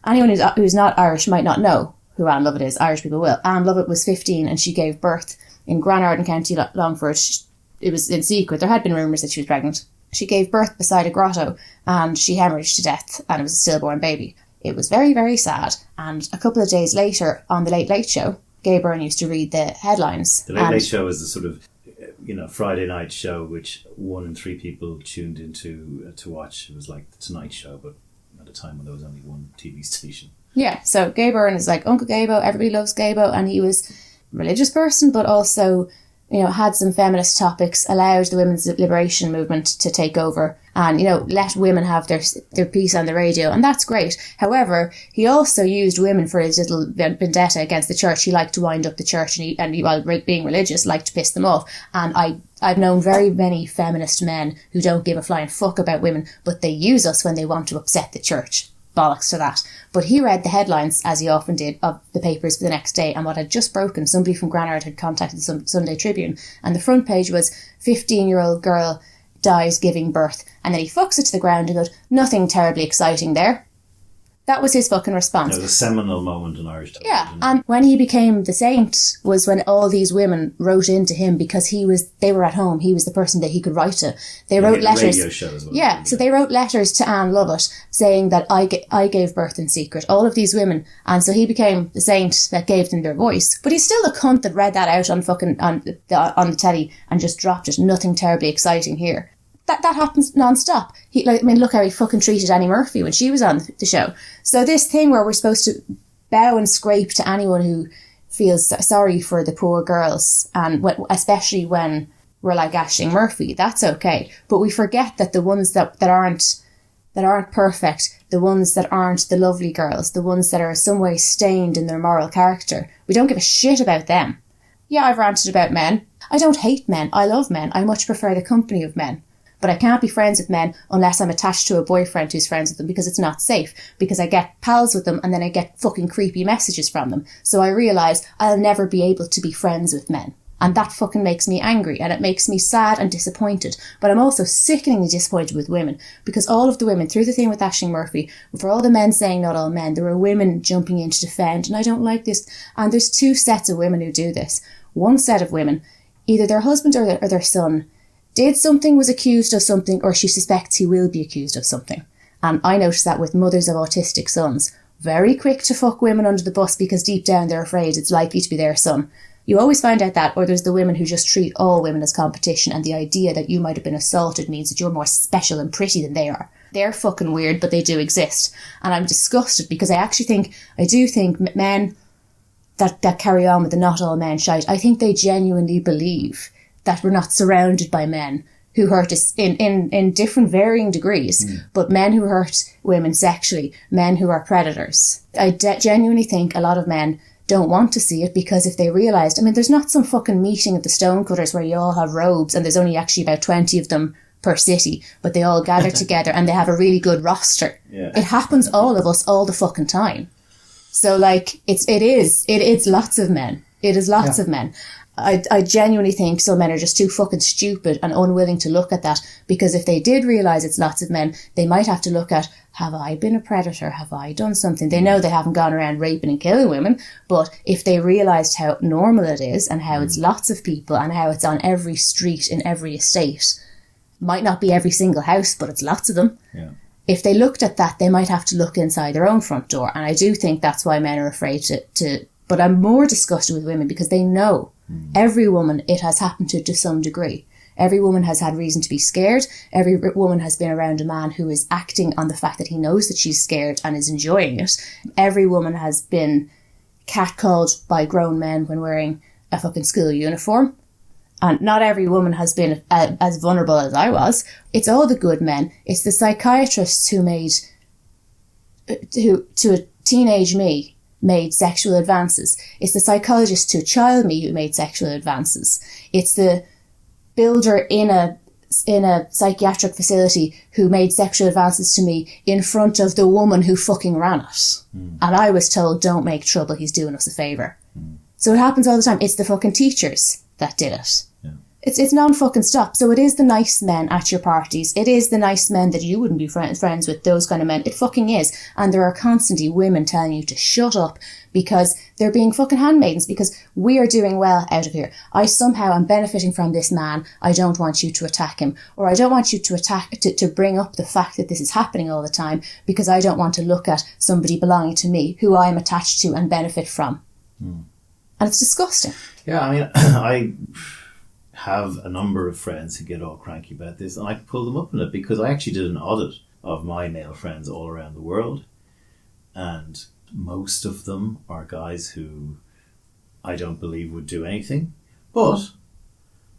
Anyone who's not Irish might not know who Anne Lovett is. Irish people will. Anne Lovett was 15 and she gave birth in Granarden County, Longford. It was in secret. There had been rumours that she was pregnant. She gave birth beside a grotto and she hemorrhaged to death, and it was a stillborn baby. It was very, very sad. And a couple of days later on the Late Late Show, Gay Byrne used to reid the headlines. The Late Late Show is the sort of, Friday night show which 1 in 3 people tuned into to watch. It was like the Tonight Show, but at a time when there was only one TV station. Yeah, so Gay Byrne is like Uncle Gaybo. Everybody loves Gaybo, and he was religious person, but also, had some feminist topics, allowed the women's liberation movement to take over, and, let women have their piece on the radio, and that's great. However, he also used women for his little vendetta against the church. He liked to wind up the church, and he, while being religious, liked to piss them off. And I've known very many feminist men who don't give a flying fuck about women, but they use us when they want to upset the church. Bollocks to that. But he read the headlines, as he often did, of the papers for the next day, and what had just broken, somebody from Granard had contacted the Sunday Tribune, and the front page was 15-year-old girl dies giving birth, and then he fucks it to the ground and goes, nothing terribly exciting there. That was his fucking response. It was a seminal moment in Irish television. Yeah, and when he became the saint was when all these women wrote into him, because they were at home. He was the person that he could write to. They wrote letters. Radio show as well. Yeah, so they wrote letters to Anne Lovett saying that I gave birth in secret. All of these women, and so he became the saint that gave them their voice. But he's still the cunt that read that out on the telly and just dropped it. Nothing terribly exciting here. That happens non-stop. Look how he fucking treated Annie Murphy when she was on the show. So this thing where we're supposed to bow and scrape to anyone who feels sorry for the poor girls, and especially when we're like Ashling Murphy, that's okay. But we forget that the ones that aren't perfect, the ones that aren't the lovely girls, the ones that are some way stained in their moral character, we don't give a shit about them. Yeah, I've ranted about men. I don't hate men. I love men. I much prefer the company of men. But I can't be friends with men unless I'm attached to a boyfriend who's friends with them, because it's not safe. Because I get pals with them and then I get fucking creepy messages from them. So I realise I'll never be able to be friends with men. And that fucking makes me angry, and it makes me sad and disappointed. But I'm also sickeningly disappointed with women, because all of the women, through the thing with Ashling Murphy, for all the men saying not all men, there were women jumping in to defend, and I don't like this. And there's 2 sets of women who do this. One set of women, either their husband or their son, did something, was accused of something, or she suspects he will be accused of something. And I noticed that with mothers of autistic sons. Very quick to fuck women under the bus because deep down they're afraid it's likely to be their son. You always find out that, or there's the women who just treat all women as competition, and the idea that you might have been assaulted means that you're more special and pretty than they are. They're fucking weird, but they do exist. And I'm disgusted, because I do think men that carry on with the not all men shite, I think they genuinely believe that we're not surrounded by men who hurt us in different varying degrees, but men who hurt women sexually, men who are predators. I genuinely think a lot of men don't want to see it, because if they realised, there's not some fucking meeting of the stonecutters where you all have robes and there's only actually about 20 of them per city, but they all gather together and they have a really good roster. Yeah. It happens all of us all the fucking time. So like it's lots of men. It is lots of men. I genuinely think some men are just too fucking stupid and unwilling to look at that, because if they did realise it's lots of men, they might have to look at, have I been a predator? Have I done something? They know they haven't gone around raping and killing women, but if they realised how normal it is and how it's lots of people and how it's on every street in every estate, might not be every single house, but it's lots of them. Yeah. If they looked at that, they might have to look inside their own front door. And I do think that's why men are afraid to but I'm more disgusted with women because they know every woman, it has happened to some degree. Every woman has had reason to be scared. Every woman has been around a man who is acting on the fact that he knows that she's scared and is enjoying it. Every woman has been catcalled by grown men when wearing a fucking school uniform. And not every woman has been as vulnerable as I was. It's all the good men. It's the psychiatrists who to a teenage me, made sexual advances. It's the psychologist to a child me who made sexual advances. It's the builder in a psychiatric facility who made sexual advances to me in front of the woman who fucking ran it. And I was told, don't make trouble, he's doing us a favour. So it happens all the time. It's the fucking teachers that did it. Yeah. It's non-fucking stop. So it is the nice men at your parties. It is the nice men that you wouldn't be friends with, those kind of men. It fucking is. And there are constantly women telling you to shut up because they're being fucking handmaidens, because we are doing well out of here. I somehow am benefiting from this man. I don't want you to attack him. Or I don't want you to bring up the fact that this is happening all the time, because I don't want to look at somebody belonging to me who I am attached to and benefit from. And it's disgusting. Yeah, I mean, I have a number of friends who get all cranky about this, and I pull them up in it because I actually did an audit of my male friends all around the world, and most of them are guys who I don't believe would do anything. But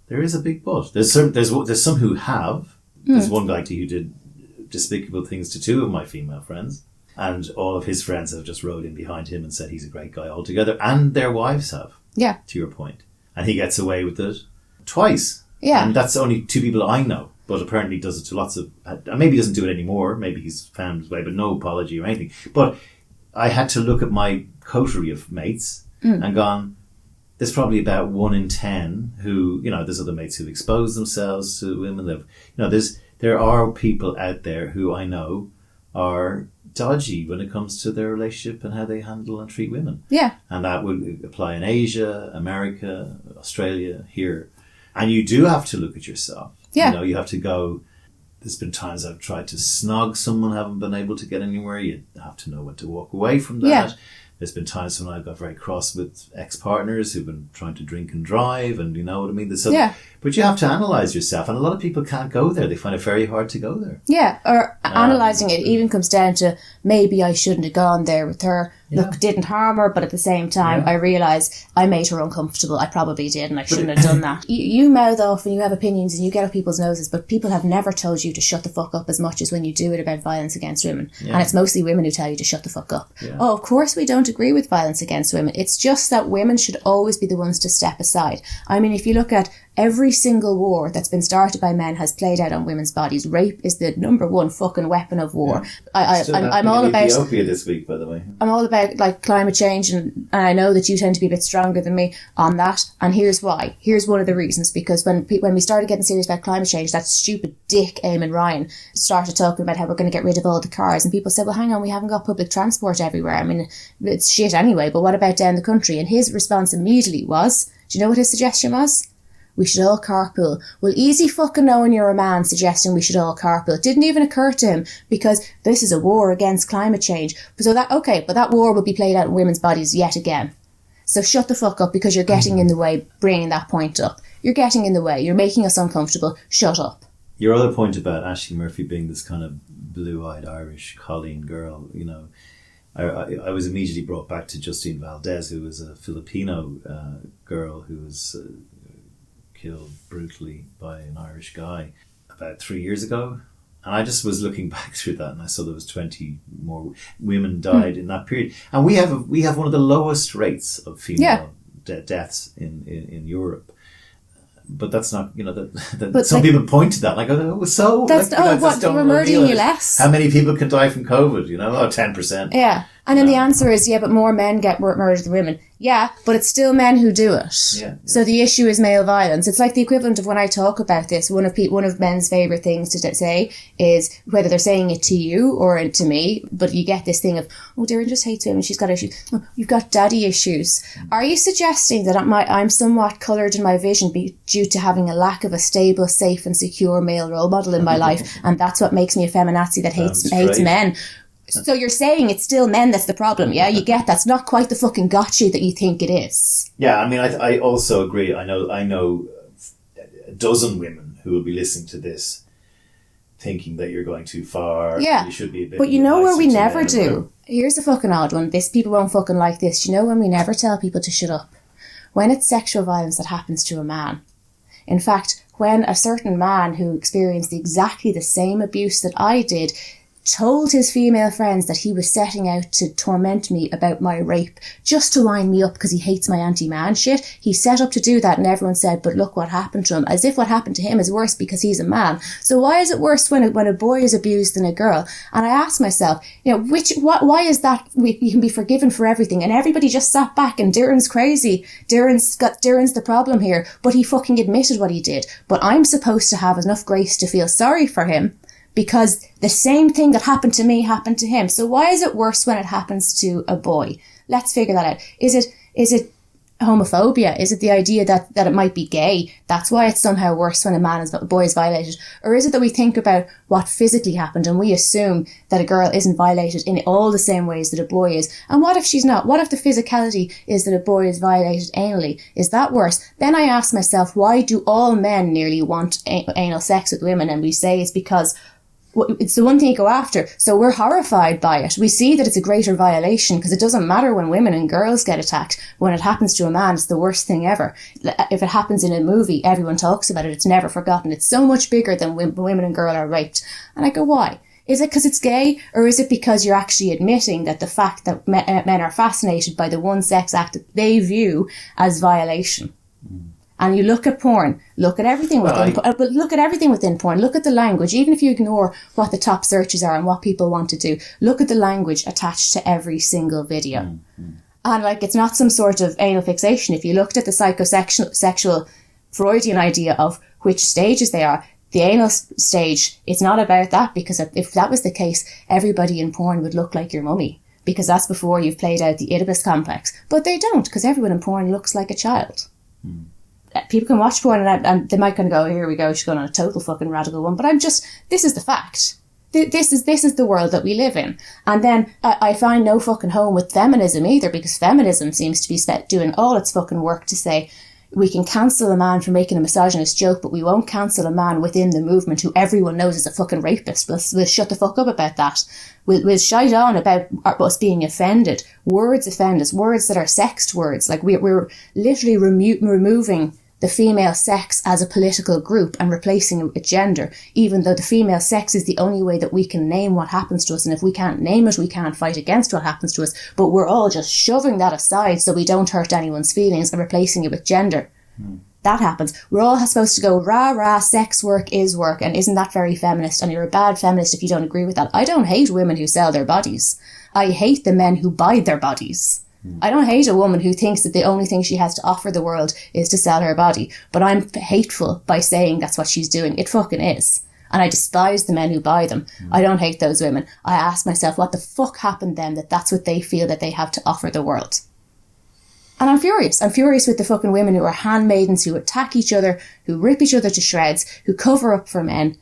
there is a big but. There's some who have. There's one guy who did despicable things to two of my female friends, and all of his friends have just rode in behind him and said he's a great guy altogether, and their wives have. Yeah. To your point. And he gets away with it twice. Yeah. And that's only two people I know, but apparently does it to lots of, and maybe he doesn't do it anymore, maybe he's found his way, but no apology or anything. But I had to look at my coterie of mates and gone, there's probably about 1 in 10 who, there's other mates who've exposed themselves to women. There are people out there who I know are dodgy when it comes to their relationship and how they handle and treat women. Yeah. And that would apply in Asia, America, Australia, here. And you do have to look at yourself. Yeah. You have to go, there's been times I've tried to snog someone, haven't been able to get anywhere. You have to know when to walk away from that. Yeah. There's been times when I've got very cross with ex-partners who've been trying to drink and drive, and you know what I mean? But you have to analyse yourself, and a lot of people can't go there. They find it very hard to go there. Yeah, or analysing it even comes down to, maybe I shouldn't have gone there with her. Yeah. Look, didn't harm her, but at the same time, I realise I made her uncomfortable. I probably did, and I shouldn't have done that. You mouth off and you have opinions and you get up people's noses, but people have never told you to shut the fuck up as much as when you do it about violence against women. Yeah. And it's mostly women who tell you to shut the fuck up. Yeah. Oh, of course we don't agree with violence against women. It's just that women should always be the ones to step aside. I mean, if you look at every single war that's been started by men has played out on women's bodies. Rape is the number one fucking weapon of war. Yeah. I'm all about Ethiopia this week, by the way. I'm all about climate change, and I know that you tend to be a bit stronger than me on that. And here's why. Here's one of the reasons. Because when we started getting serious about climate change, that stupid dick Eamon Ryan started talking about how we're going to get rid of all the cars, and people said, well, hang on, we haven't got public transport everywhere. I mean, it's shit anyway. But what about down the country? And his response immediately was, do you know what his suggestion was? We should all carpool. Well, easy fucking knowing you're a man suggesting we should all carpool. It didn't even occur to him, because this is a war against climate change. So that war will be played out in women's bodies yet again. So shut the fuck up, because you're getting in the way bringing that point up. You're getting in the way. You're making us uncomfortable. Shut up. Your other point about Ashling Murphy being this kind of blue-eyed Irish Colleen girl, I was immediately brought back to Justine Valdez, who was a Filipino girl who was killed brutally by an Irish guy about 3 years ago. And I just was looking back through that, and I saw there was 20 more women died in that period. And we have one of the lowest rates of female deaths in Europe. But that's not, But some people point to that, like, oh, so? That's, like, what, we're murdering you less? How many people can die from COVID, 10%. Yeah. And then the answer is, but more men get murdered than women. Yeah, but it's still men who do it. Yeah. So the issue is male violence. It's like the equivalent of when I talk about this, one of men's favourite things to say is whether they're saying it to you or to me, but you get this thing of, oh, Darren just hates women, she's got issues. Oh, you've got daddy issues. Are you suggesting that I'm somewhat coloured in my vision due to having a lack of a stable, safe and secure male role model in my life, and that's what makes me a feminazi that hates men? So you're saying it's still men that's the problem, yeah? You get that's not quite the fucking gotcha that you think it is. Yeah, I mean, I also agree. I know a dozen women who will be listening to this thinking that you're going too far. Yeah, you should be a bit. But you know where we never do? Here's a fucking odd one. People won't fucking like this. You know when we never tell people to shut up? When it's sexual violence that happens to a man. In fact, when a certain man who experienced exactly the same abuse that I did told his female friends that he was setting out to torment me about my rape just to wind me up because he hates my anti-man shit. He set up to do that and everyone said, but look what happened to him, as if what happened to him is worse because he's a man. So why is it worse when a boy is abused than a girl? And I asked myself, why is that you can be forgiven for everything? And everybody just sat back and Darren's crazy. Darren's the problem here, but he fucking admitted what he did. But I'm supposed to have enough grace to feel sorry for him, because the same thing that happened to me happened to him. So why is it worse when it happens to a boy? Let's figure that out. Is it homophobia? Is it the idea that it might be gay? That's why it's somehow worse when a boy is violated? Or is it that we think about what physically happened and we assume that a girl isn't violated in all the same ways that a boy is? And what if she's not? What if the physicality is that a boy is violated anally? Is that worse? Then I ask myself, why do all men nearly want anal sex with women? And we say it's because it's the one thing you go after. So we're horrified by it. We see that it's a greater violation because it doesn't matter when women and girls get attacked. When it happens to a man, it's the worst thing ever. If it happens in a movie, everyone talks about it. It's never forgotten. It's so much bigger than when women and girls are raped. And I go, why? Is it because it's gay? Or is it because you're actually admitting that the fact that men are fascinated by the one sex act that they view as violation? And you look at porn, look at everything within porn, look at the language, even if you ignore what the top searches are and what people want to do, look at the language attached to every single video. And it's not some sort of anal fixation. If you looked at the psychosexual Freudian idea of which stages they are, the anal stage, it's not about that, because if that was the case, everybody in porn would look like your mummy, because that's before you've played out the Oedipus complex. But they don't, because everyone in porn looks like a child. People can watch porn and they might kind of go, here we go, she's going on a total fucking radical one. But this is the fact. This is the world that we live in. And then I find no fucking home with feminism either, because feminism seems to be doing all its fucking work to say we can cancel a man for making a misogynist joke, but we won't cancel a man within the movement who everyone knows is a fucking rapist. We'll shut the fuck up about that. We'll shite on about us being offended. Words offend us. Words that are sexed words. We're literally removing the female sex as a political group and replacing it with gender, even though the female sex is the only way that we can name what happens to us. And if we can't name it, we can't fight against what happens to us. But we're all just shoving that aside so we don't hurt anyone's feelings and replacing it with gender. That happens. We're all supposed to go, rah, rah, sex work is work. And isn't that very feminist? And you're a bad feminist if you don't agree with that. I don't hate women who sell their bodies. I hate the men who buy their bodies. I don't hate a woman who thinks that the only thing she has to offer the world is to sell her body. But I'm hateful by saying that's what she's doing. It fucking is. And I despise the men who buy them. I don't hate those women. I ask myself, what the fuck happened then that that's what they feel that they have to offer the world? And I'm furious. I'm furious with the fucking women who are handmaidens, who attack each other, who rip each other to shreds, who cover up for men,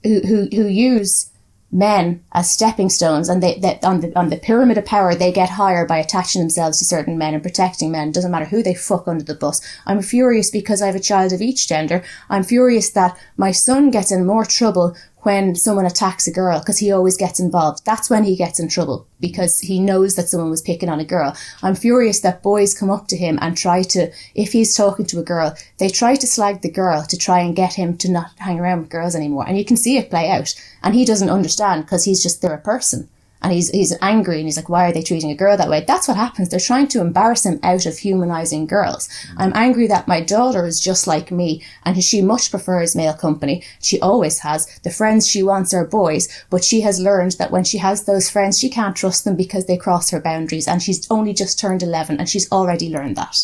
who use men as stepping stones, and they on the pyramid of power they get higher by attaching themselves to certain men and protecting men. Doesn't matter who they fuck under the bus. I'm furious because I have a child of each gender. I'm furious that my son gets in more trouble when someone attacks a girl, because he always gets involved. That's when he gets in trouble, because he knows that someone was picking on a girl. I'm furious that boys come up to him and try to, if he's talking to a girl, they try to slag the girl to try and get him to not hang around with girls anymore. And you can see it play out. And he doesn't understand, because they're a person. And he's angry and he's like, why are they treating a girl that way? That's what happens. They're trying to embarrass him out of humanizing girls. I'm angry that my daughter is just like me and she much prefers male company. She always has. The friends she wants are boys, but she has learned that when she has those friends, she can't trust them because they cross her boundaries, and she's only just turned 11 and she's already learned that.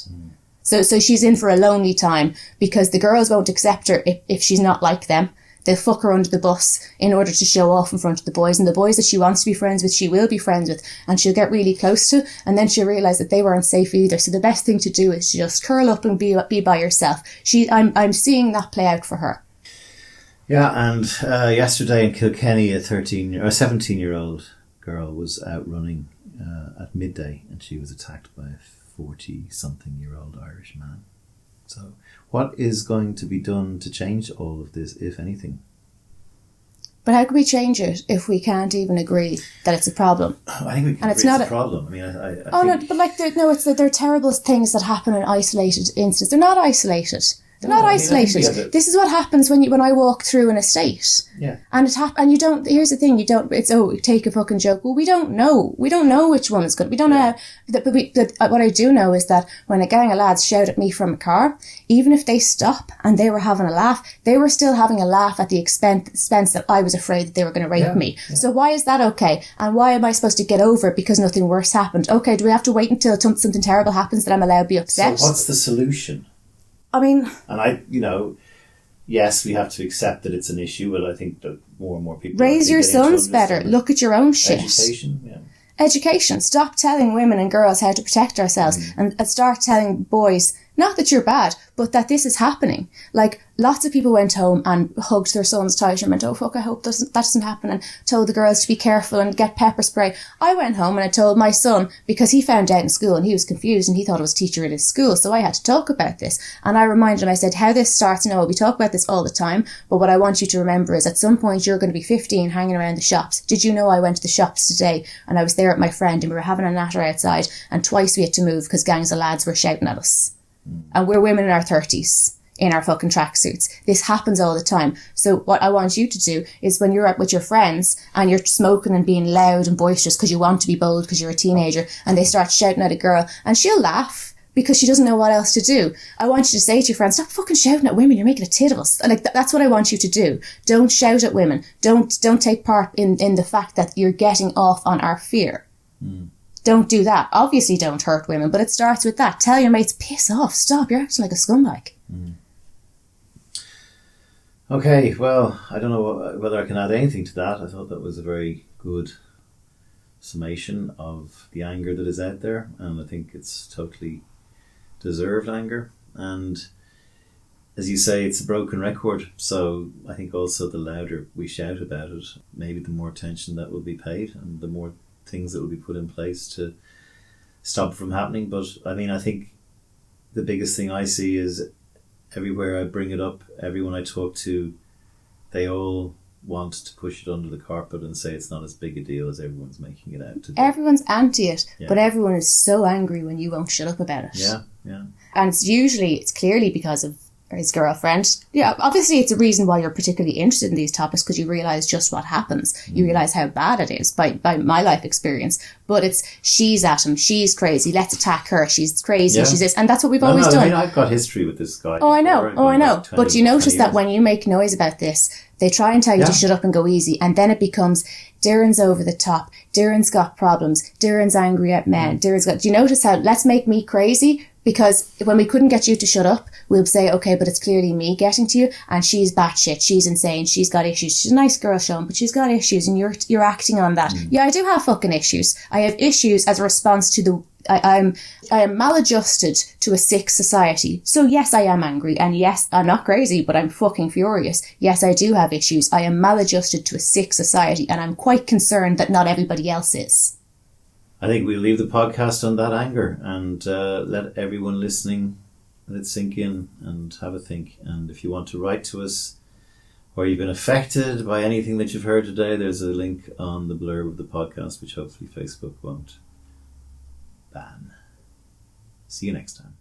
So she's in for a lonely time because the girls won't accept her if she's not like them. They'll fuck her under the bus in order to show off in front of the boys. And the boys that she wants to be friends with, she will be friends with. And she'll get really close to. And then she'll realise that they weren't safe either. So the best thing to do is to just curl up and be by yourself. I'm seeing that play out for her. Yeah, and yesterday in Kilkenny, a 17-year-old girl was out running at midday, and she was attacked by a 40-something-year-old Irish man. So what is going to be done to change all of this, if anything? But how can we change it if we can't even agree that it's a problem? I think we can agree it's a problem. I mean, I think... No, but like, they're terrible things that happen in isolated incidents. They're not isolated. They're not isolated. This is what happens when I walk through an estate. Yeah. And and you don't, here's the thing, take a fucking joke. Well, we don't know. We don't know which one is good. We don't know. What I do know is that when a gang of lads shout at me from a car, even if they stop and they were having a laugh, they were still having a laugh at the expense that I was afraid that they were going to rape me. Yeah. So why is that okay? And why am I supposed to get over it because nothing worse happened? Okay, do we have to wait until something terrible happens that I'm allowed to be upset? So what's the solution? I mean... And yes, we have to accept that it's an issue, but I think that more and more people... Raise your sons better. Look at your own shit. Education, yeah. Education. Stop telling women and girls how to protect ourselves and start telling boys, not that you're bad, but that this is happening. Like, lots of people went home and hugged their sons tighter and went, oh fuck, I hope that doesn't happen, and told the girls to be careful and get pepper spray. I went home and I told my son, because he found out in school and he was confused and he thought it was a teacher at his school, so I had to talk about this. And I reminded him, I said, how this starts, we talk about this all the time, but what I want you to remember is at some point you're going to be 15 hanging around the shops. Did you know I went to the shops today and I was there with my friend and we were having a natter outside and twice we had to move because gangs of lads were shouting at us. And we're women in our 30s in our fucking tracksuits. This happens all the time. So what I want you to do is when you're out with your friends and you're smoking and being loud and boisterous because you want to be bold because you're a teenager, and they start shouting at a girl and she'll laugh because she doesn't know what else to do. I want you to say to your friends, stop fucking shouting at women, you're making a tit of us. Like, that's what I want you to do. Don't shout at women. Don't take part in the fact that you're getting off on our fear. Don't do that. Obviously don't hurt women, but it starts with that. Tell your mates, piss off, stop, you're acting like a scumbag. Okay, well, I don't know whether I can add anything to that. I thought that was a very good summation of the anger that is out there, and I think it's totally deserved anger. And as you say, it's a broken record, so I think also the louder we shout about it, maybe the more attention that will be paid and the more things that will be put in place to stop it from happening. But I mean, I think the biggest thing I see is everywhere I bring it up, everyone I talk to, they all want to push it under the carpet and say it's not as big a deal as everyone's making it out to be. Everyone's anti it, but everyone is so angry when you won't shut up about it. Yeah. And it's clearly because of his girlfriend. Yeah, obviously it's a reason why you're particularly interested in these topics, because you realise just what happens. You realise how bad it is by my life experience. But it's, she's at him, she's crazy, let's attack her, she's crazy, she's this. And that's what we've always done. I mean, I've got history with this guy. Oh, I know. But you notice that when you make noise about this, they try and tell you to shut up and go easy. And then it becomes, Darren's over the top, Darren's got problems, Darren's angry at men, do you notice how, let's make me crazy? Because when we couldn't get you to shut up, we'll say, okay, but it's clearly me getting to you, and she's batshit, she's insane, she's got issues. She's a nice girl, Sean, but she's got issues, and you're acting on that. Yeah, I do have fucking issues. I have issues as a response to the... I am maladjusted to a sick society. So yes, I am angry, and yes, I'm not crazy, but I'm fucking furious. Yes, I do have issues. I am maladjusted to a sick society, and I'm quite concerned that not everybody else is. I think we'll leave the podcast on that anger and let everyone listening let it sink in and have a think. And if you want to write to us or you've been affected by anything that you've heard today, there's a link on the blurb of the podcast, which hopefully Facebook won't ban. See you next time.